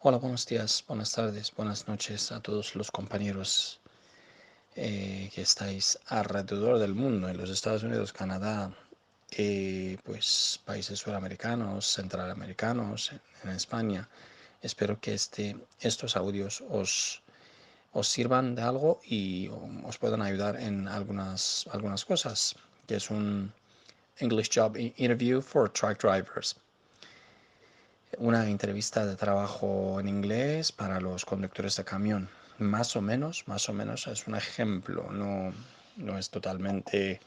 Hola, buenos días, buenas tardes, buenas noches a todos los compañeros que estáis alrededor del mundo, en los Estados Unidos, Canadá, pues países suramericanos, centralamericanos, en España. Espero que estos audios os sirvan de algo y os puedan ayudar en algunas cosas, que es un English Job Interview for Truck Drivers. Una entrevista de trabajo en inglés para los conductores de camión. Más o menos es un ejemplo, no es totalmente,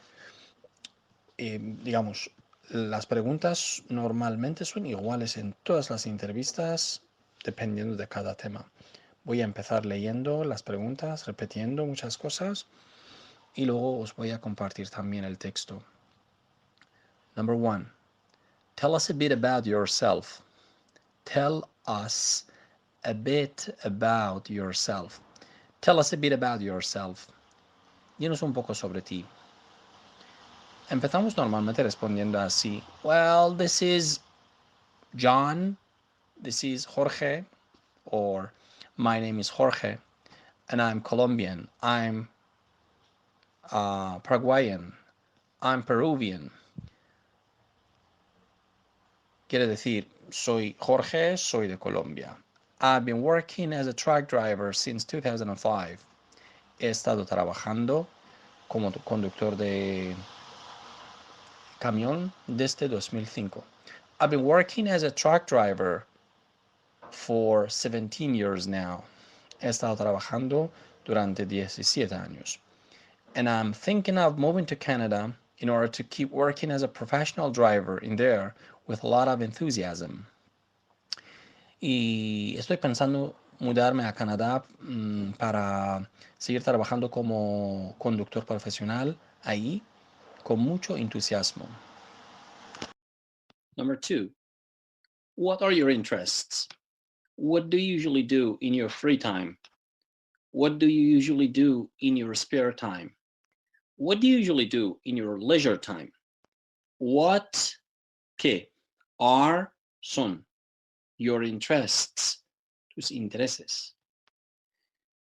digamos, las preguntas normalmente son iguales en todas las entrevistas dependiendo de cada tema. Voy a empezar leyendo las preguntas, repitiendo muchas cosas y luego os voy a compartir también el texto. Number 1. Tell us a bit about yourself. Tell us a bit about yourself. Tell us a bit about yourself. Dinos un poco sobre ti. Empezamos normalmente respondiendo así. Well, this is John. This is Jorge. Or my name is Jorge. And I'm Colombian. I'm Paraguayan. I'm Peruvian. Quiere decir, soy Jorge, soy de Colombia. I've been working as a truck driver since 2005. He estado trabajando como conductor de camión desde 2005. I've been working as a truck driver for 17 years now. He estado trabajando durante 17 años. And I'm thinking of moving to Canada in order to keep working as a professional driver in there with a lot of enthusiasm. Y estoy pensando mudarme a Canadá para seguir trabajando como conductor profesional ahí con mucho entusiasmo. Number 2. What are your interests? What do you usually do in your free time? What do you usually do in your spare time? What do you usually do in your leisure time? What, ¿qué? Are, son. Your interests, tus intereses.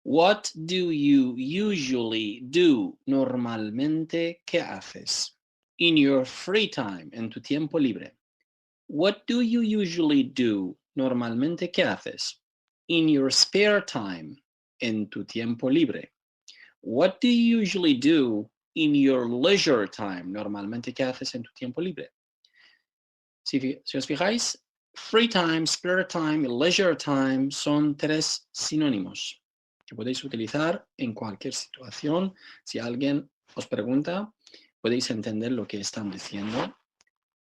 What do you usually do? Normalmente, ¿qué haces? In your free time, en tu tiempo libre. What do you usually do? Normalmente, ¿qué haces? In your spare time, en tu tiempo libre. What do you usually do in your leisure time? Normalmente, ¿qué haces en tu tiempo libre? Si os fijáis, free time, spare time y leisure time son tres sinónimos que podéis utilizar en cualquier situación. Si alguien os pregunta, podéis entender lo que están diciendo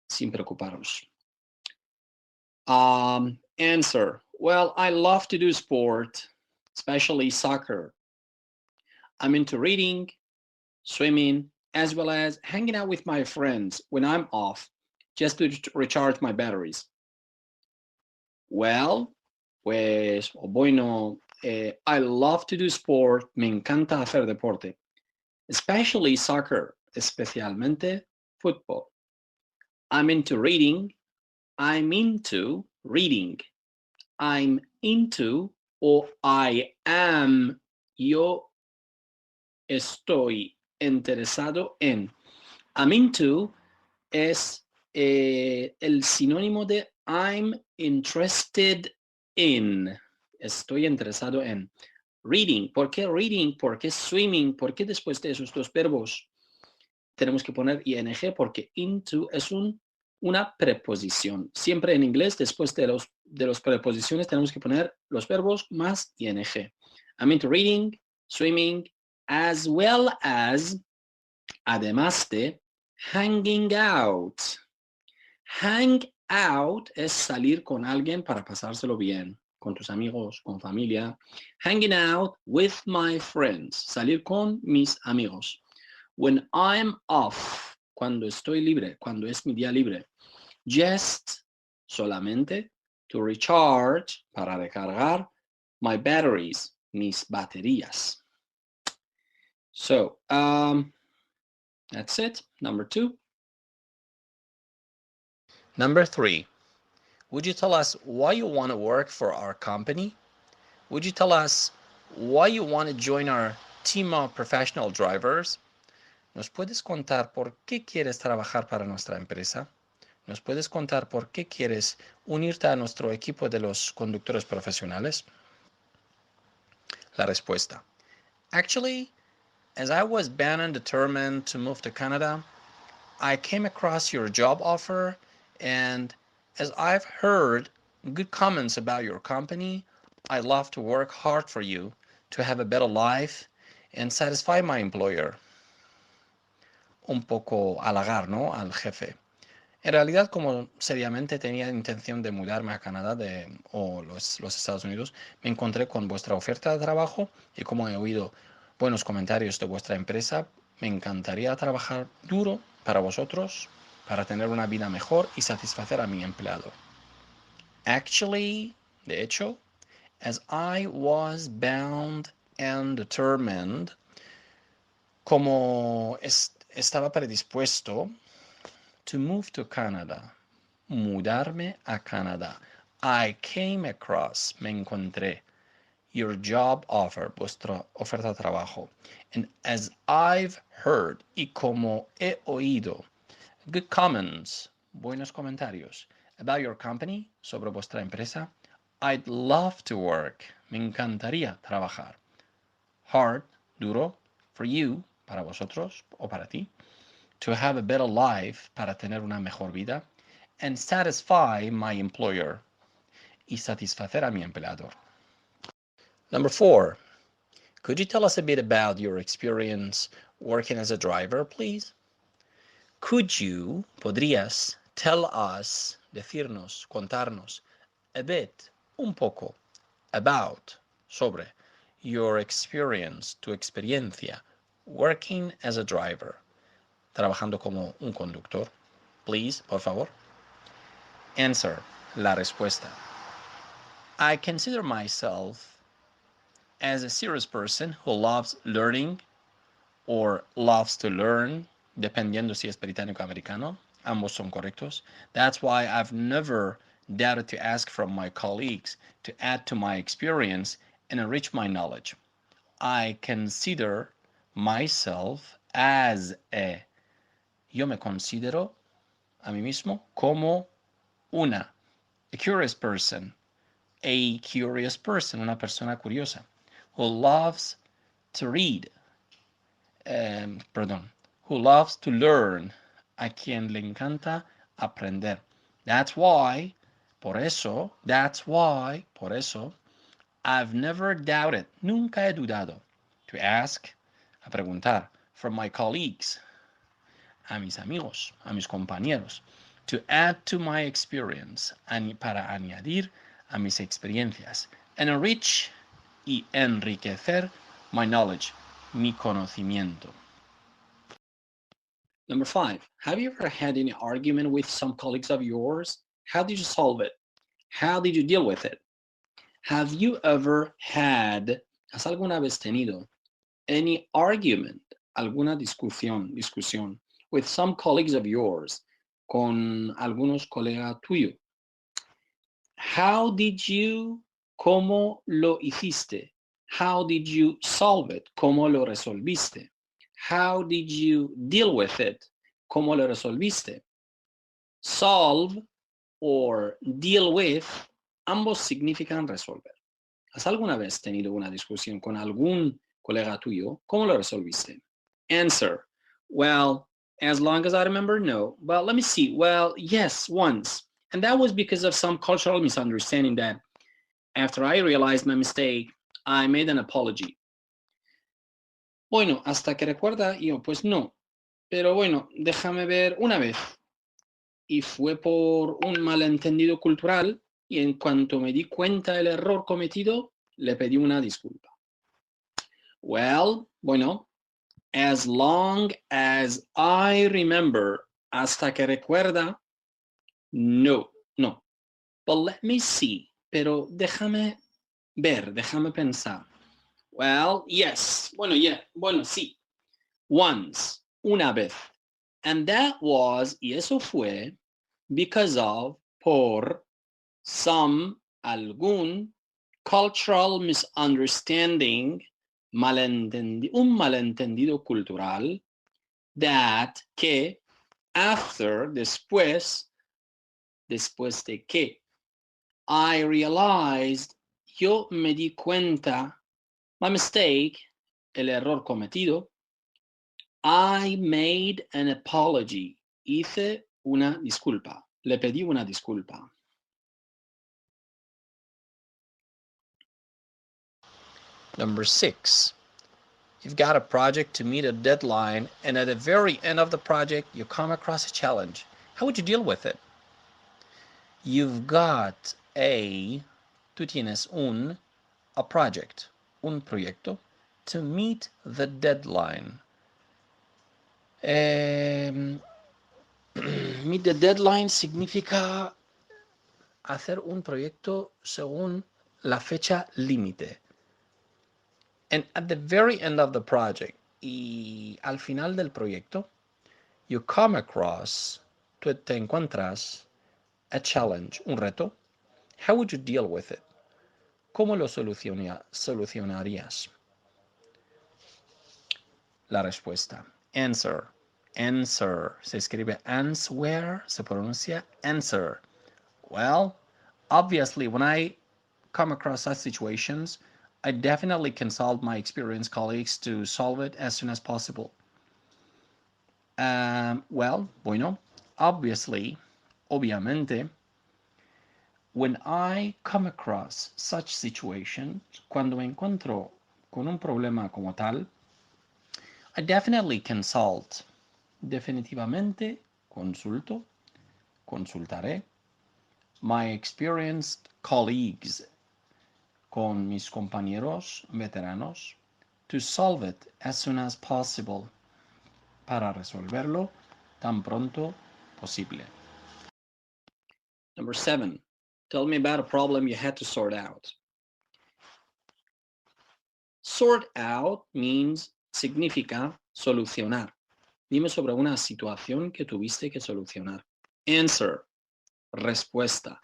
sin preocuparos. Answer. Well, I love to do sport, especially soccer. I'm into reading, swimming, as well as hanging out with my friends when I'm off, just to recharge my batteries. Well, pues, bueno, I love to do sport. Me encanta hacer deporte, especially soccer, especialmente fútbol. I'm into reading. I'm into reading. I'm into o I am. Yo estoy interesado en. I'm into es el sinónimo de I'm interested in. Estoy interesado en. Reading. ¿Por qué reading? ¿Por qué swimming? ¿Por qué después de esos dos verbos tenemos que poner ing? Porque into es una preposición. Siempre en inglés, después de los preposiciones, tenemos que poner los verbos más ing. I'm into reading, swimming, as well as, además de, hanging out. Hang out es salir con alguien para pasárselo bien, con tus amigos, con familia. Hanging out with my friends. Salir con mis amigos. When I'm off, cuando estoy libre, cuando es mi día libre. Just, solamente, to recharge, para recargar, my batteries, mis baterías. So, that's it. Number 2. Number 3. Would you tell us why you want to work for our company? Would you tell us why you want to join our team of professional drivers? ¿Nos puedes contar por qué quieres trabajar para nuestra empresa? ¿Nos puedes contar por qué quieres unirte a nuestro equipo de los conductores profesionales? La respuesta. Actually, as I was bound and determined to move to Canada, I came across your job offer, and as I've heard good comments about your company, I'd love to work hard for you to have a better life and satisfy my employer. Un poco halagar, ¿no? Al jefe. En realidad, como seriamente tenía intención de mudarme a Canadá o los Estados Unidos, me encontré con vuestra oferta de trabajo y como he oído buenos comentarios de vuestra empresa, me encantaría trabajar duro para vosotros, para tener una vida mejor y satisfacer a mi empleado. Actually, de hecho, as I was bound and determined, como estaba predispuesto to move to Canada, mudarme a Canadá. I came across, me encontré, your job offer, vuestra oferta de trabajo. And as I've heard, y como he oído, good comments, buenos comentarios, about your company, sobre vuestra empresa, I'd love to work, me encantaría trabajar. Hard, duro, for you, para vosotros o para ti, to have a better life, para tener una mejor vida, and satisfy my employer, y satisfacer a mi empleador. Number 4, could you tell us a bit about your experience working as a driver, please? Could you, podrías, tell us, decirnos, contarnos, a bit, un poco, about, sobre, your experience, tu experiencia, working as a driver, trabajando como un conductor? Please, por favor. Answer, la respuesta. I consider myself as a serious person who loves learning or loves to learn, dependiendo si es británico o americano. Ambos son correctos. That's why I've never doubted to ask from my colleagues to add to my experience and enrich my knowledge. I consider myself as a. Yo me considero a mí mismo como a curious person, una persona curiosa, who loves to read, who loves to learn, a quien le encanta aprender. That's why, por eso, I've never doubted, nunca he dudado, to ask, a preguntar, from my colleagues, a mis amigos, a mis compañeros, to add to my experience, para añadir a mis experiencias, and enrich y enriquecer my knowledge, mi conocimiento. Number 5, have you ever had any argument with some colleagues of yours? How did you solve it? How did you deal with it? Have you ever had, ¿has alguna vez tenido, any argument, alguna discusión, with some colleagues of yours, con algunos colegas tuyos? How did you, cómo lo hiciste? How did you solve it? ¿Cómo lo resolviste? How did you deal with it? ¿Cómo lo resolviste? Solve or deal with, ambos significan resolver. ¿Has alguna vez tenido una discusión con algún colega tuyo? ¿Cómo lo resolviste? Answer, well, as long as I remember, no. But let me see. Well, yes, once. And that was because of some cultural misunderstanding that after I realized my mistake, I made an apology. Bueno, hasta que recuerda, yo, pues no. Pero bueno, déjame ver una vez. Y fue por un malentendido cultural y en cuanto me di cuenta del error cometido, le pedí una disculpa. Well, bueno, as long as I remember, hasta que recuerda, no. But let me see, pero déjame ver, déjame pensar. Well, yes, bueno, sí. Once, una vez. And that was, y eso fue, because of, por, algún, cultural misunderstanding, un malentendido cultural, that, que, after, después de que, I realized, yo me di cuenta, my mistake, el error cometido, I made an apology, hice una disculpa, le pedí una disculpa. Number 6. You've got a project to meet a deadline, and at the very end of the project, you come across a challenge. How would you deal with it? You've got tú tienes a project, un proyecto, to meet the deadline. Meet the deadline significa hacer un proyecto según la fecha límite. And at the very end of the project, y al final del proyecto, you come across, tú te encuentras, a challenge, un reto. How would you deal with it? ¿Cómo lo solucionarías? La respuesta. Answer. Answer. Se escribe answer, se pronuncia answer. Well, obviously, when I come across such situations, I definitely consult my experienced colleagues to solve it as soon as possible. Bueno, obviously, obviamente, when I come across such situations, cuando me encuentro con un problema como tal, I definitely consult. Definitivamente consultaré my experienced colleagues, con mis compañeros veteranos, to solve it as soon as possible, para resolverlo tan pronto posible. Number 7. Tell me about a problem you had to sort out. Sort out significa solucionar. Dime sobre una situación que tuviste que solucionar. Answer, respuesta.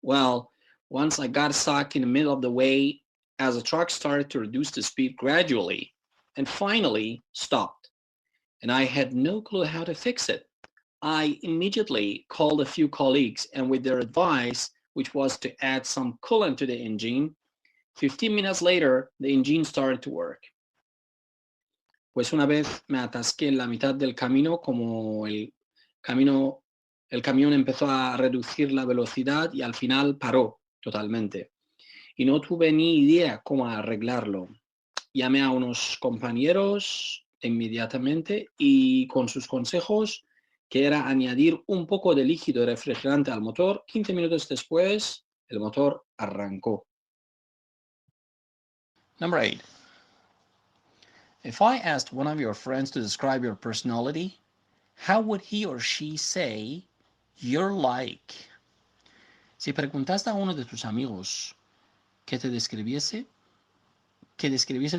Well, once I got stuck in the middle of the way as the truck started to reduce the speed gradually and finally stopped, and I had no clue how to fix it. I immediately called a few colleagues, and with their advice, which was to add some coolant to the engine, 15 minutes later, the engine started to work. Pues una vez me atasqué en la mitad del camino, como el camión empezó a reducir la velocidad y al final paró totalmente. Y no tuve ni idea cómo arreglarlo. Llamé a unos compañeros inmediatamente y con sus consejos, que era añadir un poco de líquido refrigerante al motor, 15 minutos después, el motor arrancó. Number 8. If I asked one of your friends to describe your personality, how would he or she say you're like? Si preguntaste a uno de tus amigos que describiese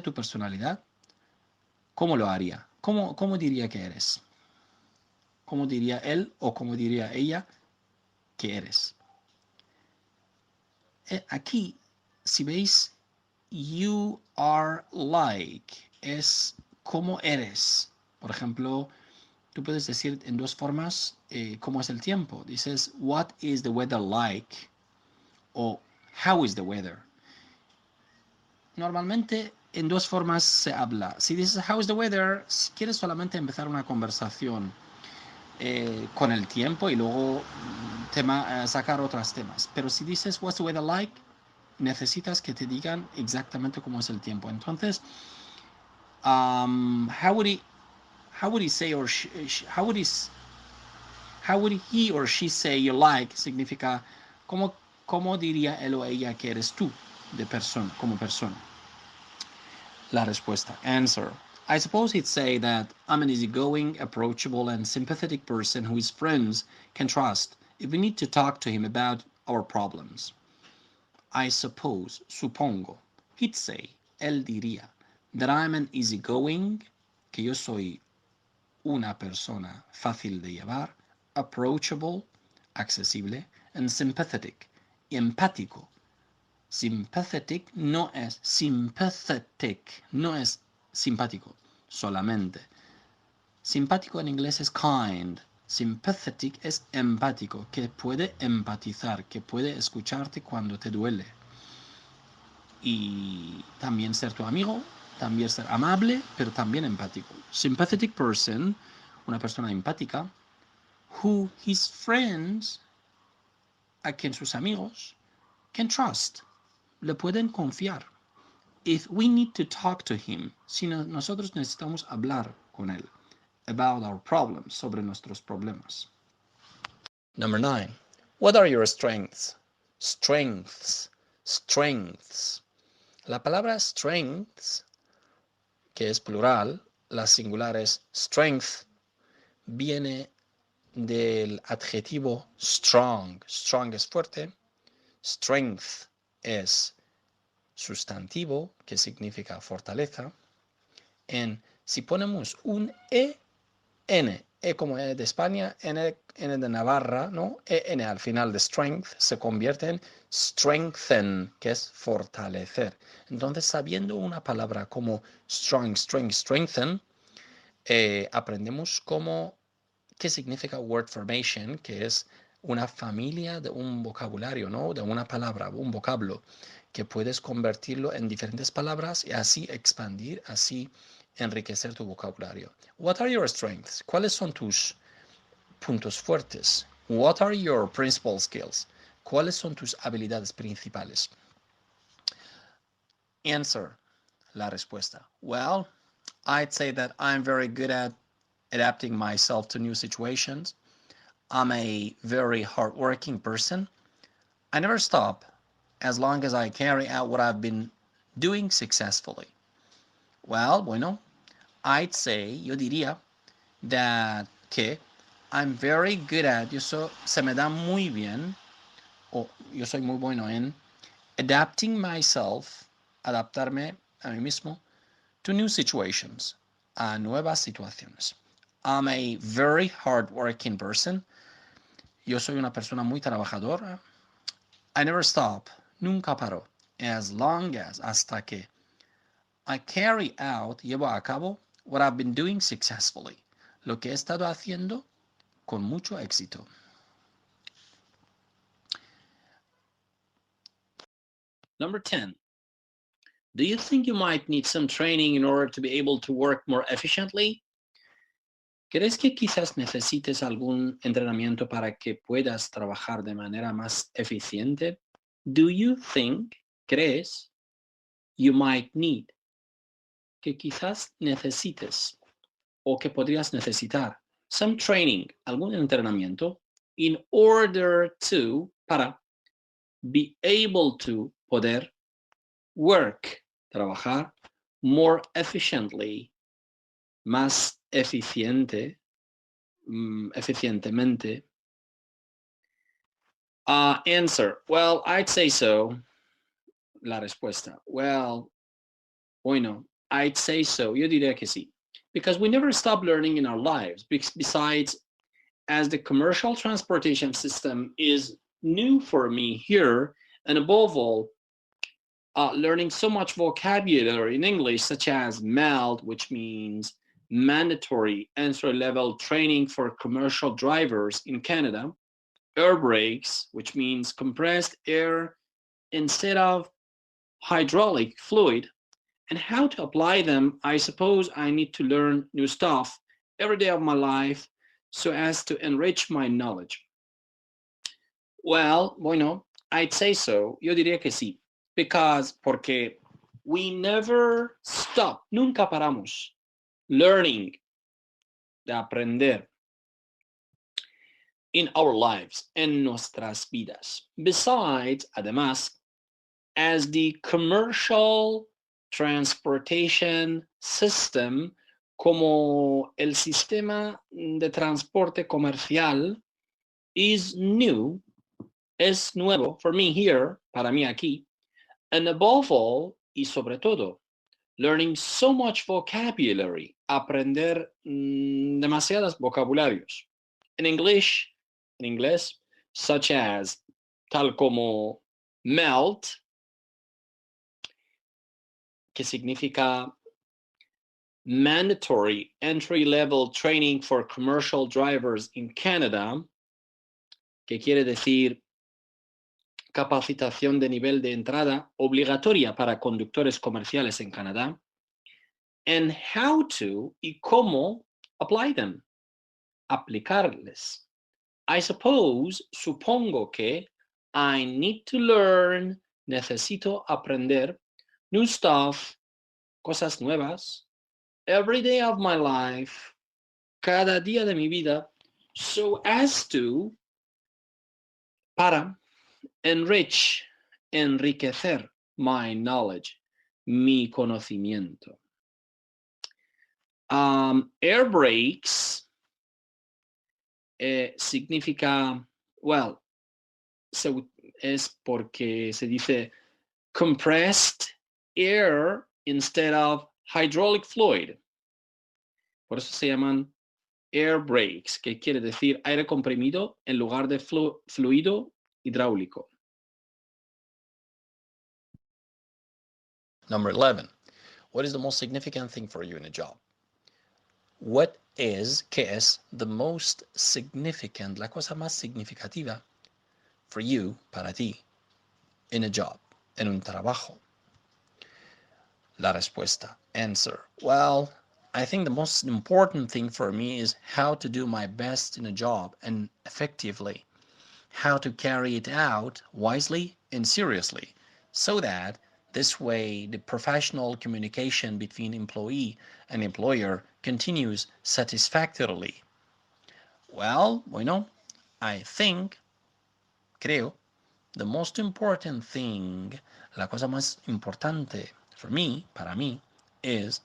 tu personalidad, ¿cómo lo haría? ¿Cómo diría que eres? ¿Cómo diría él o cómo diría ella que eres? Aquí, si veis, you are like, es cómo eres. Por ejemplo, tú puedes decir en dos formas cómo es el tiempo. Dices, what is the weather like? O how is the weather? Normalmente en dos formas se habla. Si dices how is the weather, si quieres solamente empezar una conversación con el tiempo y luego sacar otros temas. Pero si dices what's the weather like, necesitas que te digan exactamente cómo es el tiempo. Entonces, how would he say or how would he or she say you like significa cómo diría él o ella que eres tú como persona. La respuesta. Answer. I suppose he'd say that I'm an easygoing, approachable, and sympathetic person who his friends can trust if we need to talk to him about our problems. I suppose, supongo, he'd say, él diría, that I'm an easygoing, que yo soy una persona fácil de llevar, approachable, accesible, and sympathetic, empático. Sympathetic no es sympathetic, no es simpático solamente. Simpático en inglés es kind. Sympathetic es empático, que puede empatizar, que puede escucharte cuando te duele. Y también ser tu amigo, también ser amable, pero también empático. Sympathetic person, una persona empática, who his friends, a quien sus amigos, can trust, le pueden confiar. If we need to talk to him, si nosotros necesitamos hablar con él, about our problems, sobre nuestros problemas. Number 9. What are your strengths? Strengths. Strengths. La palabra strengths, que es plural, la singular es strength, viene del adjetivo strong. Strong es fuerte. Strength es sustantivo, que significa fortaleza. Si ponemos un N, E como E de España, N de Navarra, ¿no? EN al final de strength se convierte en strengthen, que es fortalecer. Entonces, sabiendo una palabra como strong, strength, strengthen, aprendemos qué significa word formation, que es una familia de un vocabulario, ¿no? De una palabra, un vocablo, que puedes convertirlo en diferentes palabras y así expandir, así enriquecer tu vocabulario. What are your strengths? ¿Cuáles son tus puntos fuertes? What are your principal skills? ¿Cuáles son tus habilidades principales? Answer, la respuesta. Well, I'd say that I'm very good at adapting myself to new situations. I'm a very hardworking person. I never stop as long as I carry out what I've been doing successfully. Well, bueno, I'd say, yo diría, que I'm very good at, se me da muy bien, o yo soy muy bueno en adapting myself, adaptarme a mí mismo, to new situations, a nuevas situaciones. I'm a very hardworking person. Yo soy una persona muy trabajadora. I never stop, nunca paro, as long as, hasta que I carry out, llevo a cabo, what I've been doing successfully, lo que he estado haciendo con mucho éxito. Number 10. Do you think you might need some training in order to be able to work more efficiently? ¿Crees que quizás necesites algún entrenamiento para que puedas trabajar de manera más eficiente? Do you think, crees, you might need, que quizás necesites o que podrías necesitar some training, algún entrenamiento, in order to, para be able to, poder, work, trabajar, more efficiently, más eficientemente. Answer, well, I'd say so. La respuesta, well, bueno, I'd say so. Yo diría que sí. Because we never stop learning in our lives. Besides, as the commercial transportation system is new for me here, and above all, learning so much vocabulary in English, such as MELD, which means mandatory entry-level training for commercial drivers in Canada, air brakes, which means compressed air instead of hydraulic fluid, and how to apply them. I suppose I need to learn new stuff every day of my life so as to enrich my knowledge. Well, bueno, I'd say so. Yo diría que sí. Porque we never stop, nunca paramos learning, de aprender in our lives, en nuestras vidas. Besides, además, as the commercial transportation system, como el sistema de transporte comercial is new, es nuevo for me here, para mí aquí, and above all, y sobre todo, learning so much vocabulary, aprender demasiados vocabularios. In English, en inglés, such as, tal como Melt, que significa mandatory entry-level training for commercial drivers in Canada, que quiere decir capacitación de nivel de entrada obligatoria para conductores comerciales en Canadá, and how to y cómo apply them, aplicarles. I suppose, supongo que, I need to learn, necesito aprender, new stuff, cosas nuevas, every day of my life, cada día de mi vida, so as to, para, enrich, enriquecer my knowledge, mi conocimiento. Air brakes significa, well, es porque se dice compressed air instead of hydraulic fluid. Por eso se llaman air brakes, que quiere decir aire comprimido en lugar de fluido hidráulico. Number 11. What is the most significant thing for you in a job? What is, ¿qué es, the most significant, la cosa más significativa for you, para ti, in a job, en un trabajo? La respuesta, answer. Well, I think the most important thing for me is how to do my best in a job and effectively, how to carry it out wisely and seriously, so that this way the professional communication between employee and employer continues satisfactorily. Well, bueno, I think, creo, the most important thing, la cosa más importante for me, para mí, es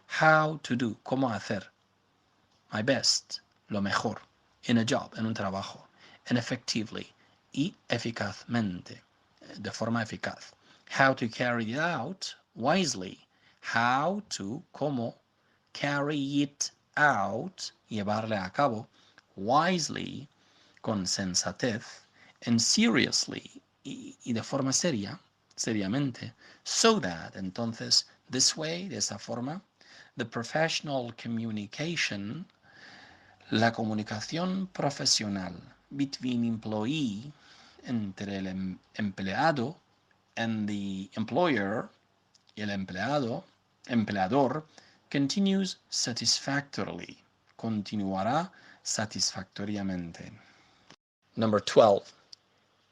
how to do, cómo hacer my best, lo mejor, in a job, en un trabajo, and effectively, y eficazmente, de forma eficaz. How to carry it out wisely, how to, cómo, carry it out, llevarle a cabo, wisely, con sensatez, and seriously, y de forma seria, seriamente, so that, entonces, this way, de esa forma, the professional communication, la comunicación profesional between employee, entre el empleado, and the employer, y el empleador, continues satisfactorily, continuará satisfactoriamente. Number 12.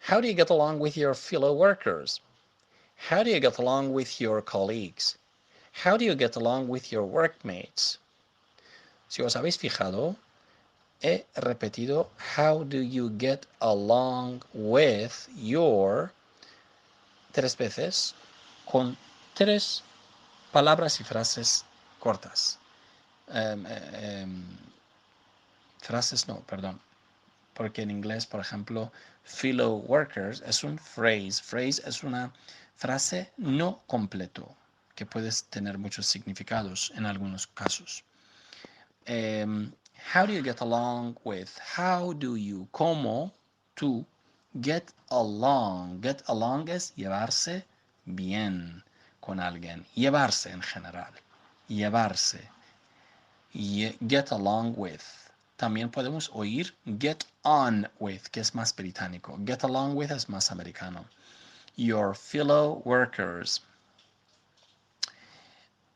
How do you get along with your fellow workers? How do you get along with your colleagues? How do you get along with your workmates? Si os habéis fijado, he repetido how do you get along with your 3 veces con 3 palabras y frases cortas. Frases no, perdón. Porque en inglés, por ejemplo, fellow workers es un phrase. Phrase es una frase no completo, que puede tener muchos significados en algunos casos. How do you get along with? How do you, cómo tú, get along. Get along es llevarse bien con alguien. Llevarse en general. Llevarse. Get along with. También podemos oír get on with, que es más británico. Get along with es más americano. Your fellow workers.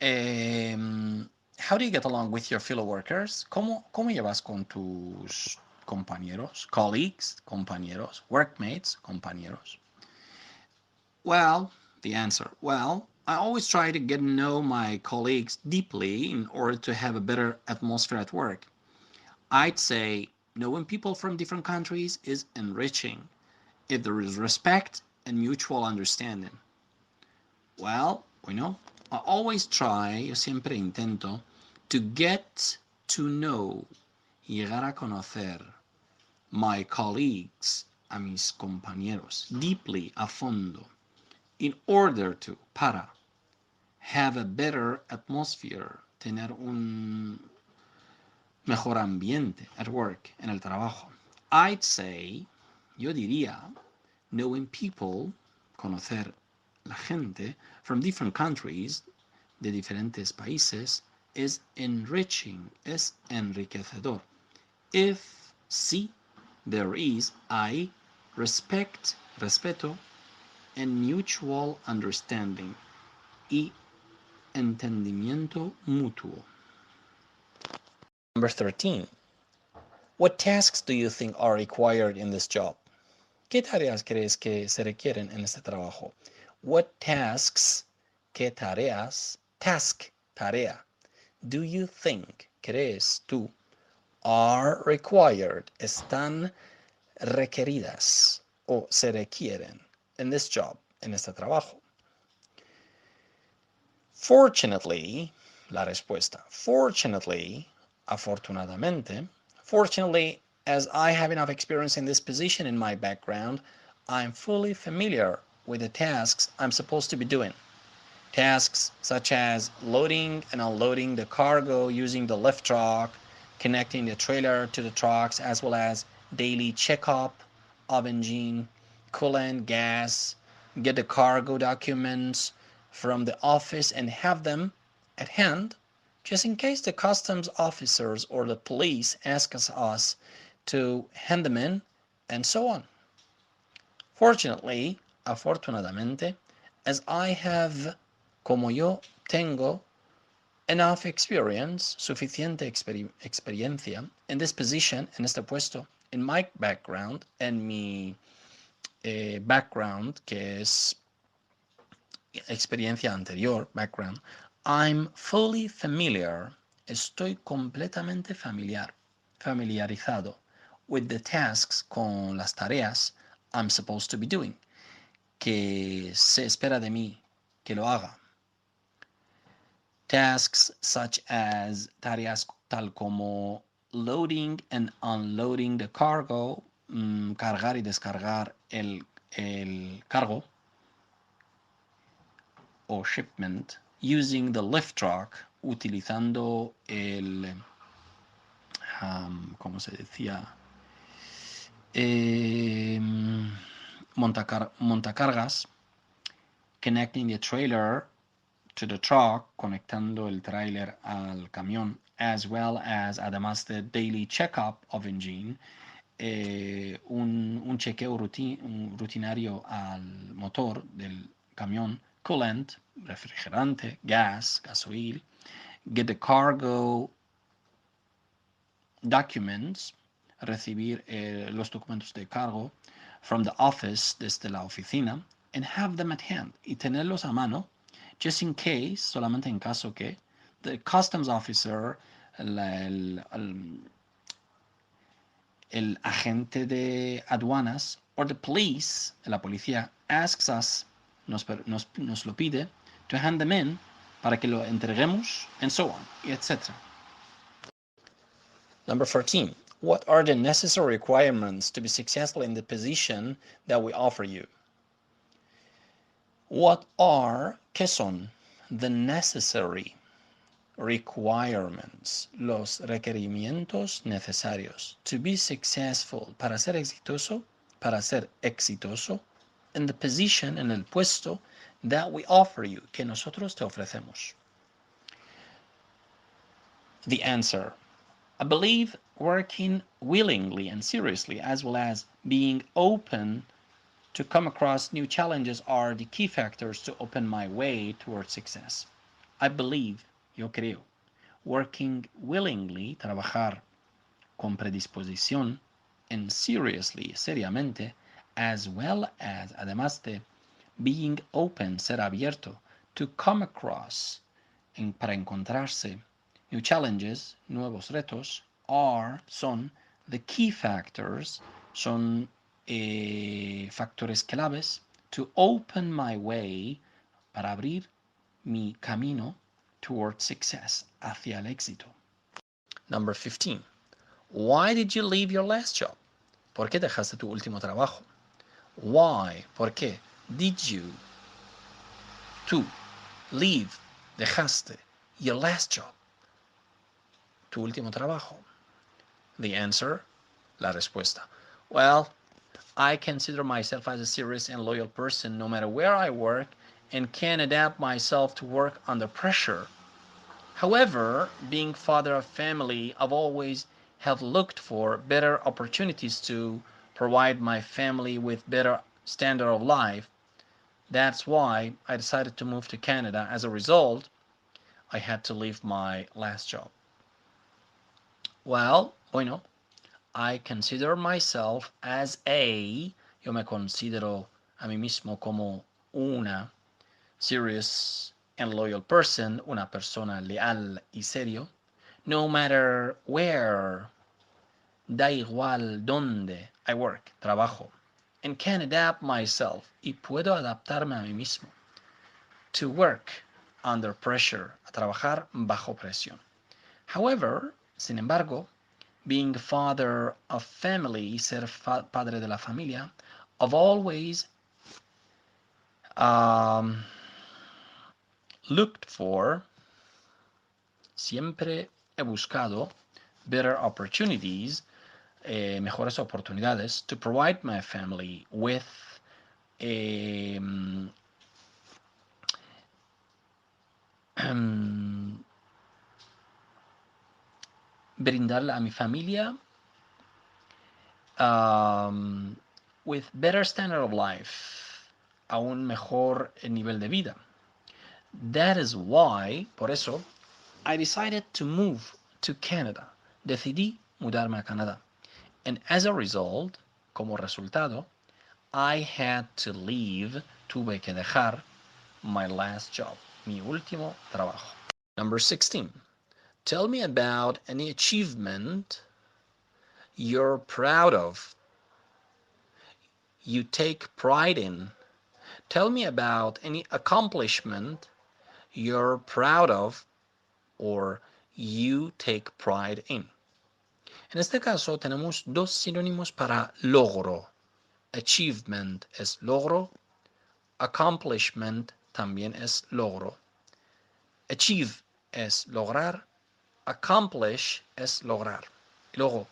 How do you get along with your fellow workers? ¿Cómo llevas con tus compañeros? Colleagues, compañeros. Workmates, compañeros. Well, the answer. Well, I always try to get to know my colleagues deeply in order to have a better atmosphere at work. I'd say knowing people from different countries is enriching if there is respect and mutual understanding. Well, bueno, I always try, yo siempre intento, to get to know, llegar a conocer, my colleagues, a mis compañeros, deeply, a fondo, in order to, para, have a better atmosphere, tener un mejor ambiente at work, en el trabajo. I'd say, yo diría, Knowing people, conocer la gente, from different countries, de diferentes países, is enriching, es enriquecedor. If, si, there is, hay, respect, respeto, and mutual understanding, y entendimiento mutuo. Number 13. What tasks do you think are required in this job? ¿Qué tareas crees que se requieren en este trabajo? What tasks, qué tareas, task, tarea, do you think, crees tú, are required, están requeridas o se requieren in this job, en este trabajo? Fortunately, la respuesta, fortunately, afortunadamente, fortunately, as I have enough experience in this position in my background, I'm fully familiar with the tasks I'm supposed to be doing. Tasks such as loading and unloading the cargo using the lift truck, connecting the trailer to the trucks, as well as daily checkup of engine, coolant, gas, get the cargo documents from the office and have them at hand just in case the customs officers or the police ask us to hand them in, and so on. Fortunately, afortunadamente, as I have, como yo tengo, enough experience, suficiente experiencia, in this position, en este puesto, in my background, en mi background, que es experiencia anterior, background, I'm fully familiar, estoy completamente familiarizado with the tasks, con las tareas I'm supposed to be doing, que se espera de mí que lo haga. Tasks such as tareas tal como loading and unloading the cargo, cargar y descargar el cargo, o shipment, using the lift truck, utilizando el, ¿cómo se decía? Montacargas, connecting the trailer to the truck, conectando el trailer al camión, as well as, además de daily checkup of engine, un chequeo rutinario al motor del camión, coolant, refrigerante, gas, gasoil, get the cargo documents, recibir los documentos de cargo from the office, desde la oficina, and have them at hand, y tenerlos a mano, just in case, solamente en caso que, the customs officer, el agente de aduanas, or the police, la policía, asks us, nos lo pide, to hand them in, para que lo entreguemos, and so on, etc. Number 14. What are the necessary requirements to be successful in the position that we offer you? What are, ¿qué son? The necessary requirements, los requerimientos necesarios, to be successful, para ser exitoso, in the position, en el puesto, that we offer you, que nosotros te ofrecemos. The answer, I believe working willingly and seriously, as well as being open to come across new challenges, are the key factors to open my way towards success. I believe, yo creo, working willingly, trabajar con predisposición, and seriously, seriamente, as well as, además de, being open, ser abierto, to come across, para encontrarse, new challenges, nuevos retos, son the key factors, son factores claves, to open my way, para abrir mi camino towards success, hacia el éxito. Number 15. Why did you leave your last job? ¿Por qué dejaste tu último trabajo? Why, ¿por qué? Did you, tú, leave, dejaste, your last job, tu último trabajo? The answer, la respuesta. Well, I consider myself as a serious and loyal person no matter where I work and can adapt myself to work under pressure. However, being father of family, I've always have looked for better opportunities to provide my family with better standard of life. That's why I decided to move to Canada. As a result, I had to leave my last job. Well, bueno, I consider myself as a, yo me considero a mí mismo como una serious and loyal person, una persona leal y serio, no matter where, da igual donde I work, trabajo, and can adapt myself, y puedo adaptarme a mí mismo, to work under pressure, a trabajar bajo presión. However, sin embargo, being father of family, ser padre de la familia, I've always looked for, siempre he buscado, better opportunities, mejores oportunidades, to provide my family with brindarle a mi familia with better standard of life, a un mejor nivel de vida. That is why, por eso, I decided to move to Canada. Decidí mudarme a Canadá. And as a result, como resultado, I had to leave, tuve que dejar my last job, mi último trabajo. Number 16. Tell me about any achievement you're proud of, you take pride in. Tell me about any accomplishment you're proud of or you take pride in. En este caso tenemos dos sinónimos para logro. Achievement es logro, accomplishment también es logro. Achieve es lograr, accomplish es lograr. Y luego,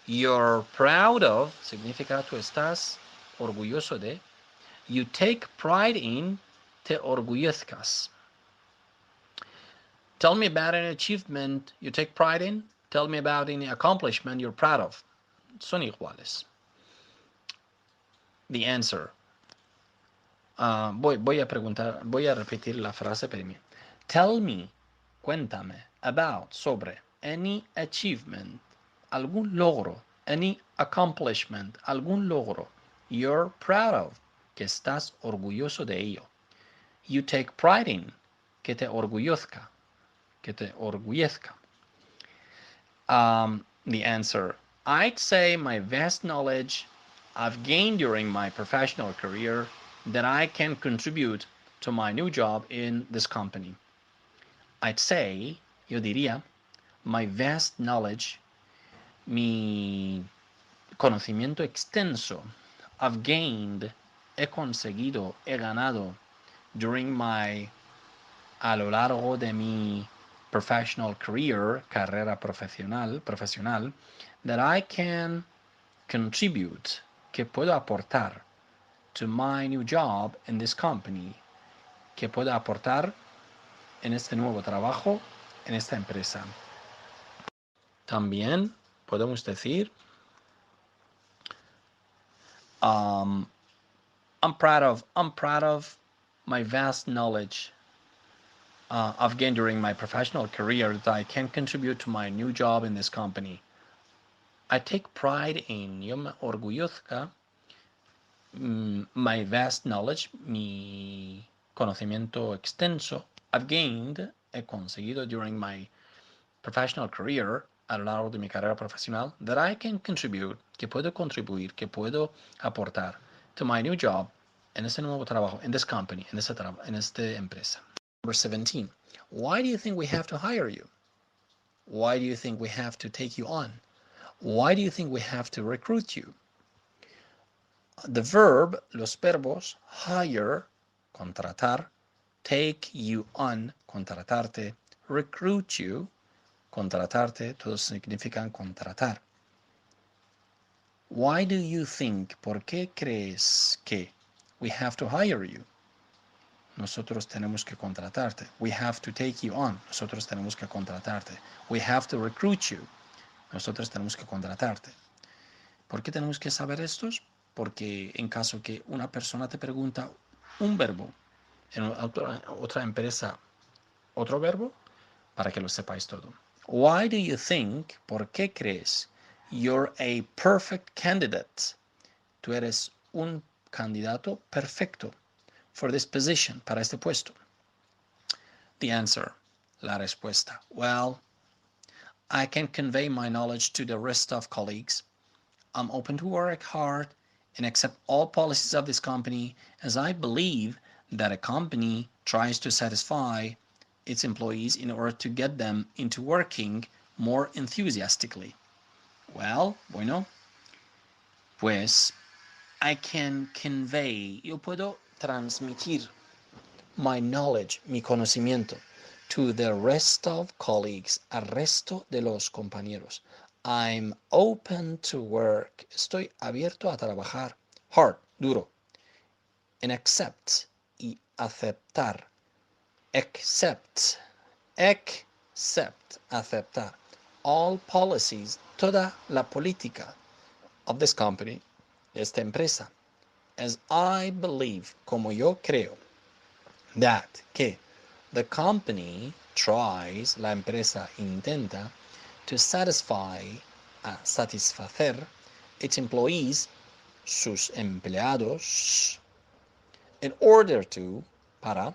you're proud of significa tú estás orgulloso de. You take pride in, te orgullezcas. Tell me about an achievement you take pride in. Tell me about any accomplishment you're proud of. Son iguales. The answer. Voy a repetir la frase primero. Tell me, cuéntame, about, sobre, any achievement, algún logro, any accomplishment, algún logro, you're proud of, que estás orgulloso de ello. You take pride in, que te orgullezca, que te orgullezca. The answer, I'd say my vast knowledge I've gained during my professional career that I can contribute to my new job in this company. I'd say, yo diría, my vast knowledge, mi conocimiento extenso, I've gained, he conseguido, he ganado, a lo largo de mi professional career, carrera profesional, that I can contribute, que puedo aportar, to my new job in this company, que puedo aportar en este nuevo trabajo, en esta empresa. También podemos decir, I'm proud of my vast knowledge I've gained during my professional career that I can contribute to my new job in this company. I take pride in, yo me orgullezca, my vast knowledge, mi conocimiento extenso, I've gained, he conseguido during my professional career, a lo largo de mi carrera profesional, that I can contribute, que puedo contribuir, que puedo aportar, to my new job, en este nuevo trabajo, in this company, en esta empresa. Number 17. Why do you think we have to hire you? Why do you think we have to take you on? Why do you think we have to recruit you? The verb, los verbos, hire, contratar, take you on, contratarte, recruit you, contratarte, todos significan contratar. Why do you think? ¿Por qué crees que? We have to hire you. Nosotros tenemos que contratarte. We have to take you on. Nosotros tenemos que contratarte. We have to recruit you. Nosotros tenemos que contratarte. ¿Por qué tenemos que saber estos? Porque en caso que una persona te pregunta un verbo, en otra empresa otro verbo, para que lo sepáis todo. Why do you think? ¿Por qué crees? You're a perfect candidate. Tú eres un candidato perfecto for this position, para este puesto. The answer, la respuesta. Well, I can convey my knowledge to the rest of colleagues. I'm open to work hard and accept all policies of this company, as I believe that a company tries to satisfy its employees in order to get them into working more enthusiastically. Well, bueno, pues I can convey, yo puedo transmitir my knowledge, mi conocimiento, to the rest of colleagues, al resto de los compañeros. I'm open to work, estoy abierto a trabajar, hard, duro, and accept, y aceptar, accept, aceptar, all policies, toda la política of this company, de esta empresa, as I believe, como yo creo, that, que the company tries, la empresa intenta, to satisfy, a satisfacer, its employees, sus empleados, in order to, para,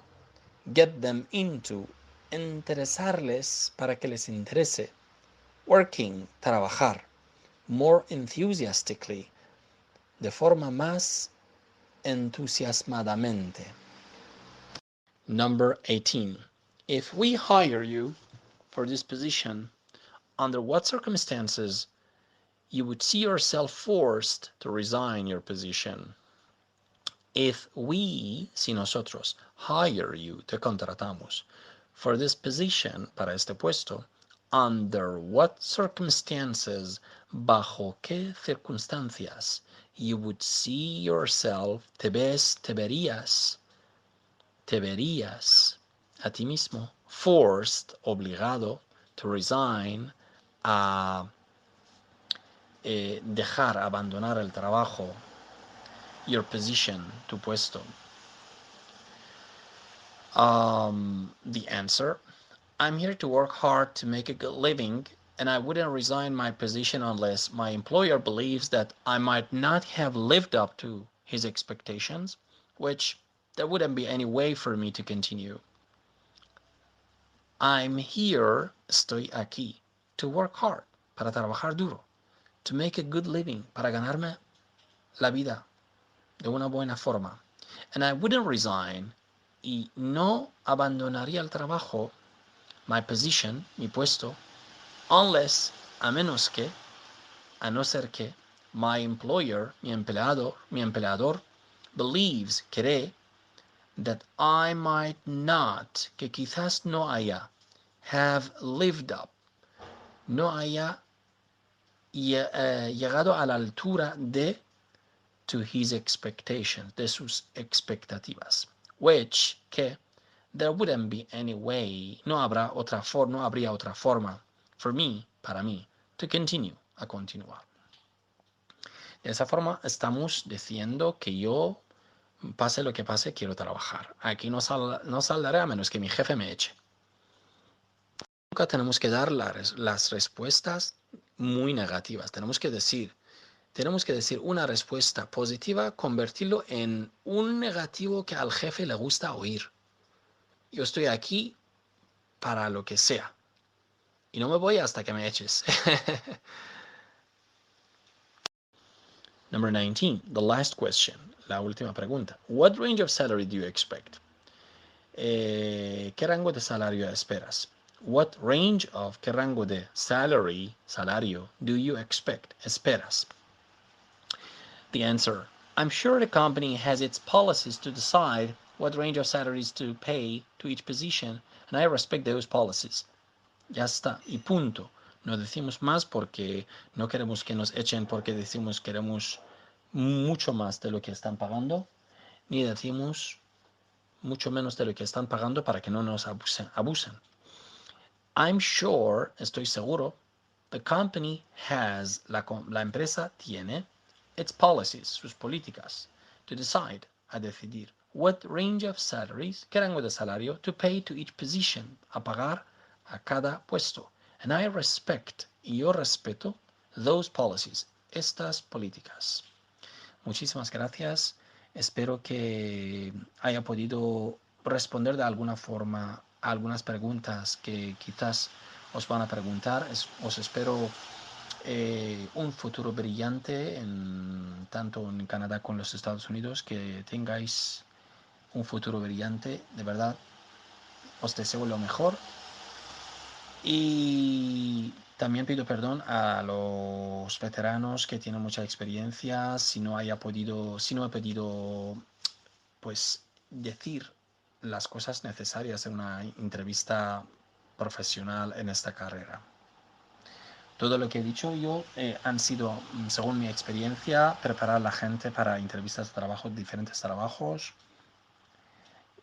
get them into, interesarles, para que les interese, working, trabajar, more enthusiastically, de forma más entusiasmadamente. Number 18. If we hire you for this position, under what circumstances you would see yourself forced to resign your position? If we, si nosotros, hire you, te contratamos, for this position, para este puesto, under what circumstances, bajo qué circunstancias, you would see yourself, te ves, te verías a ti mismo, forced, obligado, to resign, a dejar, abandonar el trabajo, your position, tu puesto. The answer, I'm here to work hard to make a good living, and I wouldn't resign my position unless my employer believes that I might not have lived up to his expectations, which there wouldn't be any way for me to continue. I'm here, estoy aquí, to work hard, para trabajar duro, to make a good living, para ganarme la vida de una buena forma. And I wouldn't resign, y no abandonaría el trabajo, my position, mi puesto, unless, a menos que, a no ser que, my employer, mi empleador, believes, cree, that I might not, que quizás no haya, have lived up, no haya llegado a la altura de, to his expectations, de sus expectativas, which, que, there wouldn't be any way, no habría otra forma, for me, para mí, to continue, a continuar. De esa forma estamos diciendo que yo, pase lo que pase, quiero trabajar. Aquí no saldré a menos que mi jefe me eche. Nunca tenemos que dar las respuestas muy negativas. Tenemos que decir una respuesta positiva, convertirlo en un negativo que al jefe le gusta oír. Yo estoy aquí para lo que sea. Y no me voy hasta que me eches. Number 19, the last question. La última pregunta. What range of salary do you expect? ¿Qué rango de salario esperas? What range of, qué rango de salario, do you expect? Esperas. The answer, I'm sure the company has its policies to decide what range of salaries to pay to each position, and I respect those policies. Ya está, y punto. No decimos más porque no queremos que nos echen porque decimos queremos mucho más de lo que están pagando, ni decimos mucho menos de lo que están pagando para que no nos abusen. I'm sure, estoy seguro, the company has, la empresa tiene, its policies, sus políticas, to decide, a decidir, what range of salaries, qué rango de salario, to pay to each position, a pagar a cada puesto. And I respect, y yo respeto, those policies, estas políticas. Muchísimas gracias. Espero que haya podido responder de alguna forma a algunas preguntas que quizás os van a preguntar. Os espero un futuro brillante tanto en Canadá como en los Estados Unidos. Que tengáis un futuro brillante. De verdad, os deseo lo mejor. Y también pido perdón a los veteranos que tienen mucha experiencia si no he podido pues decir las cosas necesarias en una entrevista profesional en esta carrera. Todo lo que he dicho yo han sido, según mi experiencia, preparar a la gente para entrevistas de trabajo, diferentes trabajos.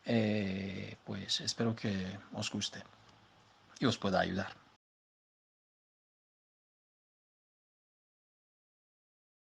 Pues espero que os guste y os pueda ayudar.